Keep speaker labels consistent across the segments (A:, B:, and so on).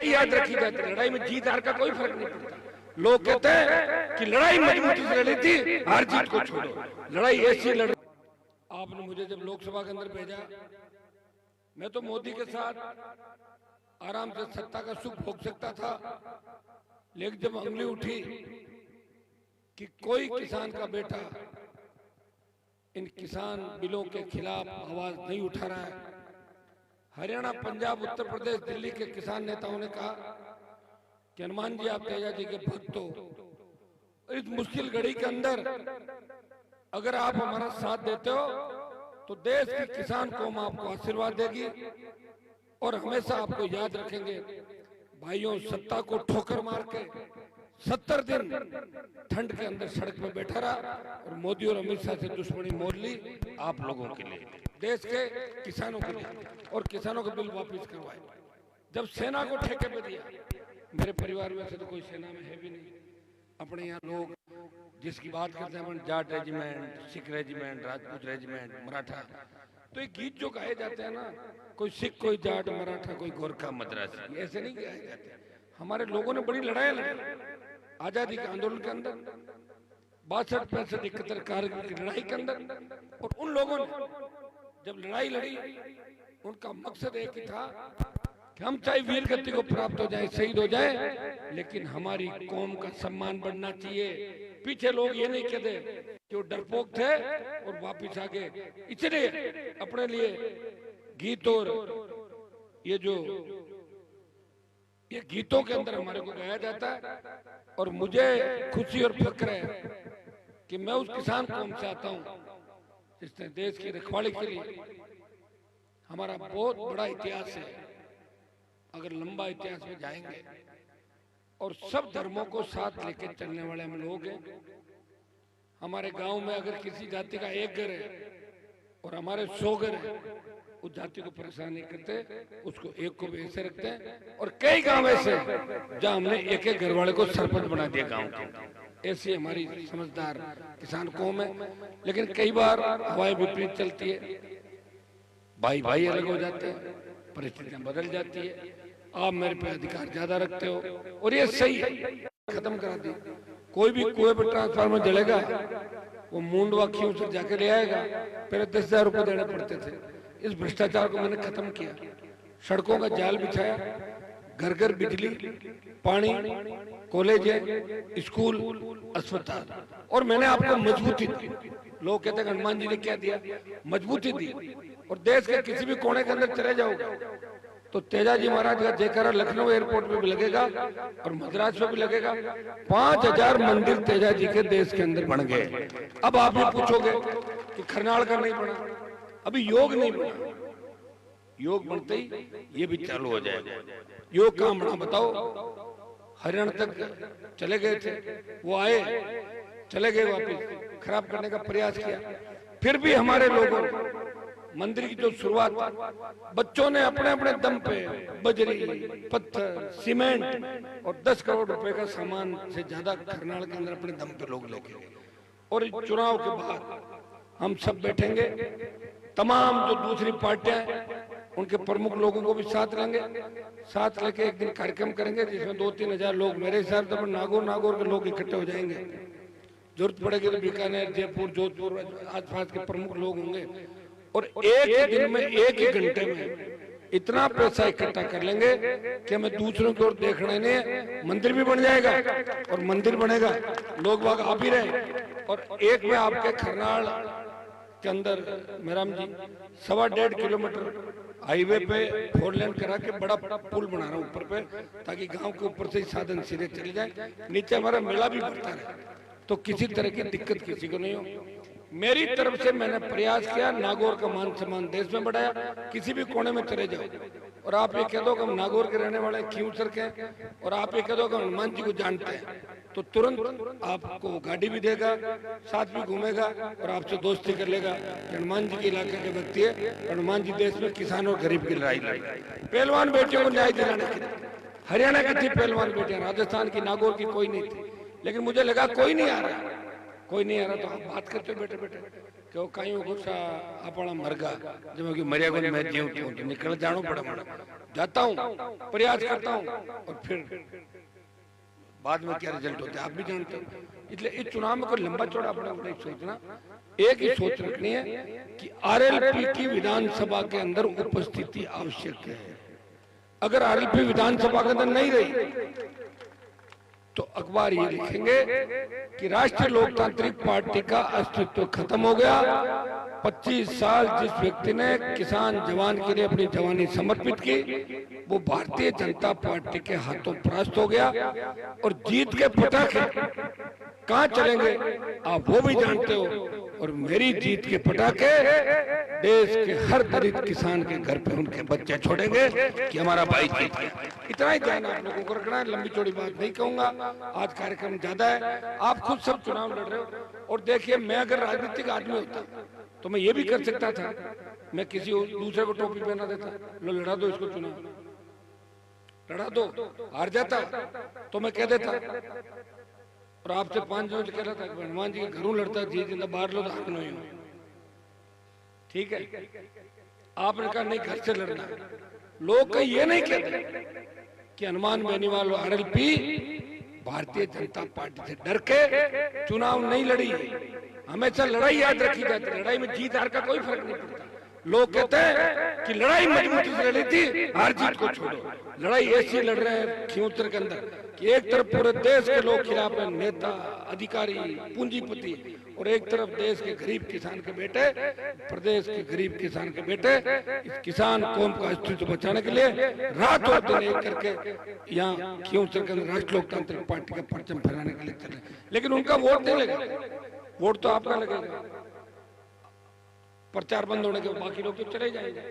A: लड़ाई याद रखी जाती है, लड़ाई में जीत हार का कोई फर्क नहीं पड़ता। लोग कहते हैं कि लड़ाई मजबूती से लड़ी थी, हार जीत को छोड़ो, लड़ाई ऐसी लड़। आपने मुझे जब लोकसभा के अंदर भेजा, मैं तो मोदी के साथ आराम से सत्ता का सुख भोग सकता था, लेकिन जब उंगली उठी कि कोई किसान का बेटा इन किसान बिलों के खिलाफ आवाज नहीं उठा रहा है, हरियाणा, पंजाब, उत्तर प्रदेश, दिल्ली के किसान नेताओं ने कहा कि हनुमान जी आप तेजा जी के भक्त हो, इस मुश्किल घड़ी के अंदर अगर आप हमारा साथ देते हो तो देश की किसान कौम आपको आशीर्वाद देगी और हमेशा आपको याद रखेंगे। भाइयों, सत्ता को ठोकर मार के 70 दिन ठंड के अंदर सड़क पे बैठा रहा और मोदी और अमित शाह से दुश्मनी मोल ली आप लोगों के लिए, देश के किसानों के लिए, और किसानों के बिल वापस करवाए। जब सेना को ठेके पे दिया, मेरे परिवार में से तो कोई सेना में है भी नहीं, अपने यहाँ लोग जिसकी बात करते हैं Jat regiment, Sikh regiment, Rajput regiment, Maratha, तो ये गीत जो गाए जाते हैं ना, कोई सिख, कोई जाट, मराठा, कोई गोरखा, मद्रासी, ऐसे नहीं गाए जाते। हमारे लोगों ने बड़ी लड़ाई लड़ी आजादी के आंदोलन के अंदर, 62, 65, 71 कारगिल की लड़ाई के अंदर, और उन लोगों ने जब लड़ाई लड़ी उनका मकसद एक ही था कि हम चाहे वीर गति को प्राप्त हो जाए, शहीद हो जाए, लेकिन हमारी कौम का सम्मान बढ़ना चाहिए। पीछे लोग ये नहीं कहते कि वो डरपोक थे और वापिस आ गए, इसलिए अपने लिए गीत और ये गीतों के अंदर हमारे को गाया जाता है। और मुझे खुशी और फक्र है कि मैं उस किसान कौम से आता हूं जिसने देश की रखवाली के लिए, हमारा बहुत बड़ा इतिहास है, अगर लंबा इतिहास में जाएंगे, और सब धर्मों को साथ लेकर चलने वाले हम लोग हैं। हमारे गांव में अगर किसी जाति का एक घर है और हमारे 100 घर है, उस जाति को परेशान नहीं करते, उसको एक को भी ऐसे रखते हैं। और कई गांव ऐसे जहां हमने एक एक घर वाले को सरपंच बना दिया गांव के। ऐसी हमारी समझदार किसान कौम है। लेकिन कई बार हवाएं विपरीत चलती है, भाई भाई अलग हो जाते हैं, परिस्थितियां बदल जाती है, आप मेरे पे अधिकार ज्यादा रखते हो, और ये सही है, खत्म करा दी। कोई भी कुएं पर ट्रांसफार्मर जलेगा, वो मूंडवा खींव से जाके ले आएगा, पहले 10,000 रुपए देने पड़ते थे। इस भ्रष्टाचार को मैंने खत्म किया, सड़कों का जाल बिछाया, घर घर बिजली, पानी, कॉलेज, स्कूल, अस्पताल, और मैंने आपको मजबूती दी। लोग कहते हैं हनुमान जी ने क्या दिया? मजबूती दी। और देश के किसी भी कोने के अंदर चले जाओगे तो तेजा जी महाराज का जयकारा लखनऊ एयरपोर्ट पे भी लगेगा और मद्रास में भी लगेगा। 5,000 मंदिर तेजा जी के देश के अंदर बन गए। अब आप ये पूछोगे कि खरनाल का नहीं बना, अभी योग नहीं बना, योग बनते ही ये भी चालू हो जाएगा। योग कहाँ बना बताओ? हरियाणा तक चले गए थे, वो आए, चले गए, वापस खराब करने का प्रयास किया। फिर भी हमारे लोगों मंदिर की जो शुरुआत, बच्चों ने अपने अपने दम पे बजरी, पत्थर, सीमेंट और 10 करोड़ रुपए का सामान से ज्यादा खरनाल के अंदर अपने दम पे लोग लेके गए। और चुनाव के बाद हम सब बैठेंगे, तमाम जो दूसरी पार्टियां उनके प्रमुख लोगों को भी साथ लेंगे, साथ लेके एक दिन कार्यक्रम करेंगे जिसमें 2-3 हजार लोग, मेरे हिसाब से नागौर के लोग इकट्ठे हो जाएंगे। जरूरत पड़ेगी तो बीकानेर, जयपुर, जोधपुर, आसपास के प्रमुख लोग होंगे। और एक ही दिन में, एक ही घंटे में इतना पैसा इकट्ठा कर लेंगे कि हमें दूसरों की ओर देखना नहीं है। मंदिर भी बन जाएगा और मंदिर बनेगा, लोग बाग आप ही रहे। और एक में आपके खरनाल के अंदर मेराम जी 1.25 किलोमीटर हाईवे पे 4 लेन करा के बड़ा पुल बना रहा हूँ ऊपर पे, ताकि गांव के ऊपर से ही साधन सीधे चले जाए, नीचे हमारा मेला भी बढ़ता रहे, तो किसी तरह की दिक्कत किसी को नहीं हो। मेरी तरफ से मैंने प्रयास किया, नागौर का मान सम्मान देश में बढ़ाया। किसी भी कोने में चले जाओ और आप ये कह दो कि हम नागौर के रहने वाले क्यों सर के, और आप ये कह दो कि हनुमान जी को जानते हैं, तो तुरंत आपको गाड़ी भी देगा, साथ भी घूमेगा और आपसे दोस्ती कर लेगा। हनुमान जी के इलाके के व्यक्ति है, हनुमान जी देश में किसान और गरीब की लड़ाई लड़ी, पहलवान बेटियों को न्याय दिलाने के लिए। हरियाणा की थी पहलवान बेटियां, राजस्थान की, नागौर की कोई नहीं थी। लेकिन मुझे लगा कोई नहीं आ रहा, कोई नहीं आ रहा, तो आप बात करते हो बैठे बैठे કે કયું ગુસ્સા આપણા મરગા જેમાં कि मरिया को मैं जीवती हूँ निकल जानो पड़ा मैं जाता हूँ प्रयास करता हूँ और फिर बाद में क्या रिजल्ट होता है आप भी जानते हो। इसलिए इस चुनाव में कोई लंबा चौड़ा अपने को नहीं सोचना, एक ही सोच रखनी है कि आरएलपी की विधानसभा के अंदर उपस्थिति आवश्यक है। अगर आरएलपी विधानसभा के अंदर नहीं रही तो अखबार ये लिखेंगे कि राष्ट्रीय लोकतांत्रिक पार्टी का अस्तित्व खत्म हो गया। 25 साल जिस व्यक्ति ने किसान जवान के लिए अपनी जवानी समर्पित की वो भारतीय जनता पार्टी के हाथों परास्त हो गया। और जीत के पटाखे कहां चलेंगे आप वो भी जानते हो। और मेरी जीत के पटाखे देश के हर दलित किसान के घर पे उनके बच्चे छोड़ेंगे कि हमारा भाई जीत गया। इतना ही ध्यान आप लोगों को रखना है, लंबी चौड़ी बात नहीं कहूंगा, आज कार्यक्रम ज्यादा है। आप खुद सब चुनाव लड़ रहे हो और देखिए मैं अगर राजनीतिक आदमी होता तो मैं ये भी कर सकता था, मैं किसी दूसरे को टोपी पहना देता, लो लड़ा दो इसको चुनाव, लड़ा दो, हार जाता तो मैं कह देता और आपसे 5 जनों से कह रहा था हनुमान जी के घरों लड़ता जी जिंदा बाहर लो तो नहीं हो, ठीक है। आपने कहा नहीं घर से लड़ना। लोग कहीं ये नहीं कहते कि हनुमान बेनीवाल आरएलपी भारतीय जनता पार्टी से डर के चुनाव नहीं लड़ी। हमेशा लड़ाई याद रखी जाती है, लड़ाई में जीत हार का कोई फर्क नहीं पड़ता। लोग कहते हैं कि लड़ाई मजबूती से लड़ी थी, हार जीत को छोड़ो। लड़ाई ऐसी लड़ रहे हैं खियोत्तर के अंदर कि एक तरफ पूरे देश के लोग खिलाफ हैं, नेता अधिकारी पूंजीपति, और एक तरफ देश के गरीब किसान के बेटे, प्रदेश के गरीब किसान के बेटे इस किसान कौम का अस्तित्व बचाने के लिए रात और दिन एक करके यहाँ खियोत्तर के अंदर राष्ट्रीय लोकतांत्रिक पार्टी का परचम फहराने के लिए चले। लेकिन उनका वोट नहीं लगेगा, वोट तो आपका लगेगा। प्रचार बंद होने के बाकी लोग तो चले जाएंगे।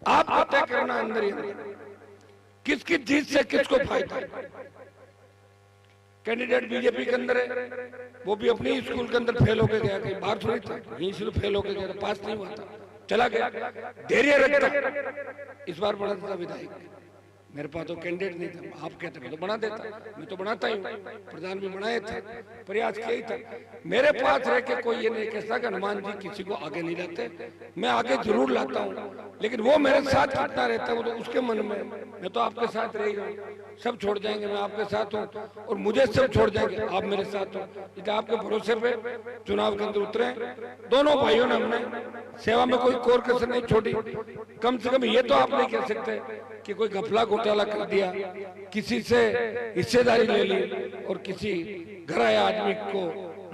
A: आप पता करना अंदर ही किसकी जीत से किसको फायदा है। कैंडिडेट बीजेपी के अंदर है, वो भी अपनी स्कूल के अंदर फेल होके गया, कहीं बाहर थोड़ी था, यहीं से फेल होके गया, पास नहीं हुआ था, चला गया। धैर्य रखता, इस बार बड़ा था विधायक, मेरे पास तो कैंडिडेट नहीं था, आप कहते मैं तो बना देता, मैं तो बनाता ही हूँ, प्रधान भी बनाए थे, प्रयास किया ही था। मेरे पास रह के कोई ये नहीं कहता कि हनुमान जी किसी को आगे नहीं लाते, मैं आगे जरूर लाता हूँ, लेकिन वो मेरे साथ कितना रहता है वो तो उसके मन में। मैं तो आपके साथ रही हूँ, सब छोड़ जाएंगे मैं आपके साथ हूँ, और मुझे सब छोड़ जाएंगे आप मेरे साथ हो। इसलिए आपके भरोसे पे चुनाव के अंदर उतरे दोनों भाइयों ने, हमने सेवा में कोई कोर कसर नहीं छोड़ी। कम से कम ये तो आप नहीं कह सकते कि कोई घपला घोटाला कर दिया, किसी से हिस्सेदारी ले ली और किसी घर आए आदमी को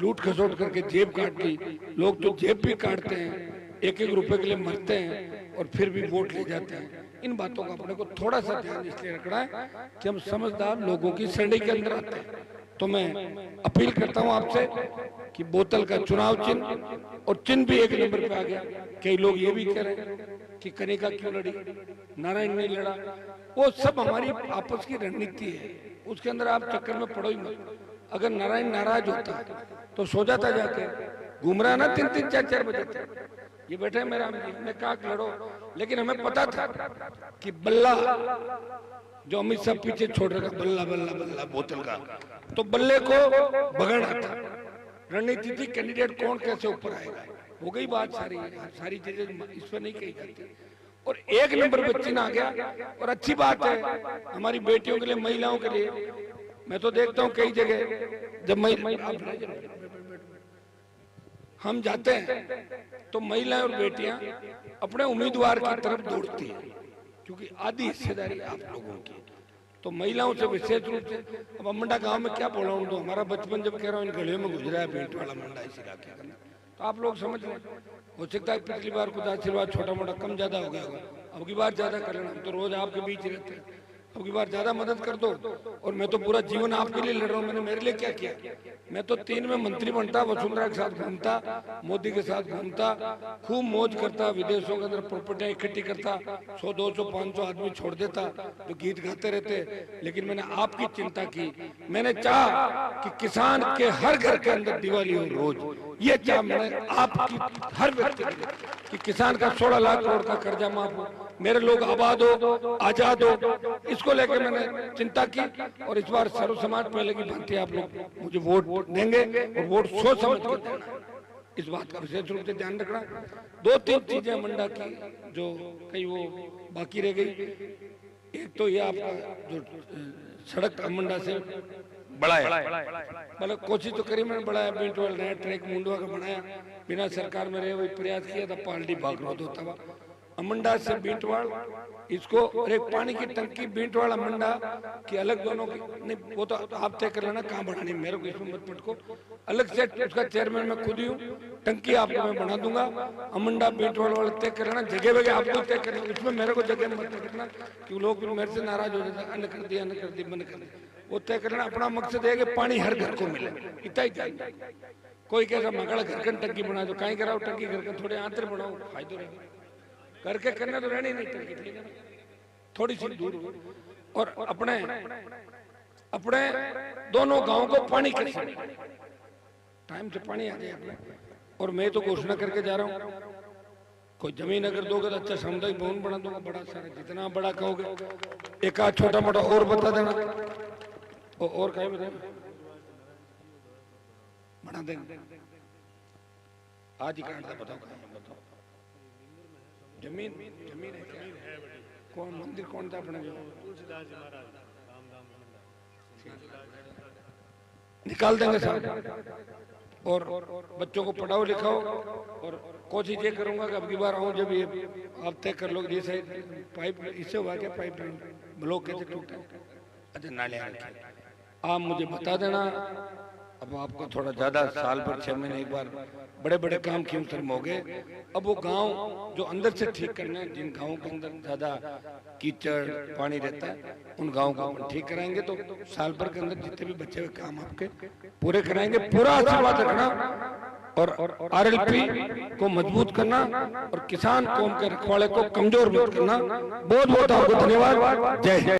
A: लूट खसोट करके जेब काट दी। लोग तो जेब भी काटते हैं, 1-1 रुपए के लिए मरते हैं और फिर भी वोट ले जाते हैं। इन बातों का अपने को थोड़ा सा ध्यान इसलिए रखना है कि हम समझदार लोगों की श्रेणी के अंदर आते हैं। तो मैं अपील करता हूं आपसे कि बोतल का चुनाव चिन्ह, और चिन्ह भी 1 नंबर पे आ गया। कई लोग ये भी कह रहे हैं कि कनिका क्यों लड़ी, नारायण नहीं लड़ा, वो सब हमारी आपस की रणनीति है, उसके अंदर आप चक्कर में पड़ो ही मत। अगर नारायण नाराज होता तो सो जाता जाके, घूम रहा ना 3-3 4-4 बजे तक, ये बैठे मेरा हमने कहा लड़ो। लेकिन हमें पता था कि बल्ला जो अमित शाह पीछे छोड़ रखा, बल्ला बल्ला बल्ला बोतल का, तो बल्ले को बगड़ना था। रणनीति थी कैंडिडेट कौन कैसे ऊपर आएगा, हो गई बात सारी। सारी चीजें इस पर नहीं कही जाती। और 1 नंबर पे चिन्ह आ गया। और अच्छी बात है हमारी बेटियों के लिए, महिलाओं के लिए। मैं तो देखता हूँ कई जगह जब हम जाते हैं तो महिलाएं और बेटियां अपने उम्मीदवार की तरफ दौड़ती हैं, क्योंकि आधी हिस्सेदारी आप लोगों की। तो महिलाओं से विशेष रूप से, अब अमंडा गांव में क्या बोला हूं, तो हमारा बचपन जब कह रहा हूँ इन गलियों में गुजरा है पेंट वाला मंडा इस इलाके का, तो आप लोग समझ लें। हो सकता है पिछली बार कुछ आशीर्वाद छोटा मोटा कम ज्यादा हो गया होगा, अब की बार ज्यादा कर लेना। हम तो रोज आपके बीच रहते हैं, अब की बार ज्यादा मदद कर दो। और मैं तो पूरा जीवन आपके लिए लड़ रहा हूँ, मैंने मेरे लिए क्या किया। मैं तो 3 में मंत्री बनता, वसुंधरा के साथ घूमता, मोदी के साथ घूमता, खूब मौज करता, विदेशों के अंदर प्रॉपर्टियां इकट्ठी करता, 100, 200, 500 आदमी छोड़ देता जो गीत गाते रहते। लेकिन मैंने आपकी चिंता की, मैंने चाहा कि किसान के हर घर के अंदर दिवाली हो रोज। ये चाह मैंने आपकी हर व्यक्ति कि किसान का 16 लाख करोड़ का कर्जा माफ हो, मेरे लोग आबाद हो, आजाद हो, इसको लेकर मैंने चिंता की। और इस बार सर्व समाज पहले की भांति आप लोग मुझे वोट देंगे, और वोट सोच समझ के देना। इस बात का विशेष रूप से ध्यान रखना। 2-3 चीजें मंडा की जो कहीं वो बाकी रह गई। एक तो ये आपका जो सड़क मंडा से बड़ा है, मतलब कोशिश तो करी मैंने, बड़ा है बीटवाल नया ट्रैक मुंडवा का बनाया, बिना सरकार में रहे वही प्रयास किया था, पार्टी भागरोध होता हुआ अमंडा से बीटवाल इसको, और एक पानी की टंकी बीटवाल अमंडा की अलग, दोनों की नहीं, वो तो आप तय कर लेना कहाँ बनानी, मेरे को इसमें मत पटको, अलग से उसका चेयरमैन मैं खुद ही हूँ, टंकी आपको मैं बना दूंगा। अमंडा बीटवाल वाले तय कर लेना, जगह वगैरह आपको तय करना, उसमें मेरे को जगह मत पकड़ना कि लोग मेरे से नाराज हो जाते, अन्न कर दिया बंद कर दिया, वो तय कर लेना। अपना मकसद है कि पानी हर घर को मिले, इतना ही चाहिए। कोई कैसा मगड़ा घर का टंकी बना दो, कहीं कराओ टंकी घर का, थोड़े आंतर बनाओ, फायदो रहेगा, करके करना तो रहनी नहीं टंकी, ठीक है ना, थोड़ी सी दूर। और अपने अपने दोनों गांव को पानी कैसे टाइम से पानी आ जाए अपने। और मैं तो घोषणा करके जा रहा हूँ, कोई जमीन अगर दोगे तो अच्छा सामुदायिक भवन बना दूंगा बड़ा सारा, जितना बड़ा कहोगे। एक आध छोटा मोटा और बता देना, और कहीं बता बना देंगे, आज ही काटता, बताओ बताओ। जमीन जमीन है क्या? कौन मंदिर कौन था अपने? निकाल देंगे साहब। और बच्चों को पढ़ाओ लिखाओ, और कोशिश ये करूंगा कि अब की बार आऊँ जब ये आप तय कर लोगे, जैसे पाइप इससे हुआ क्या, पाइप ब्लॉक कैसे टूटा, अच्छा नाले आप मुझे बता देना। अब आपको थोड़ा ज्यादा साल भर 6 महीने एक बार बड़े बड़े काम क्यों शर्म हो गए। अब वो गांव जो अंदर से ठीक करना है, जिन गांवों के अंदर ज्यादा कीचड़ पानी रहता है, उन गांवों को अपन ठीक कराएंगे, तो साल भर के अंदर जितने भी बचे हुए काम आपके पूरे कराएंगे। पूरा आशीर्वाद रखना और आरएलपी को मजबूत करना और किसान कौम के रखवाले को कमजोर मत करना। बहुत बहुत आपको धन्यवाद। जय हिंद।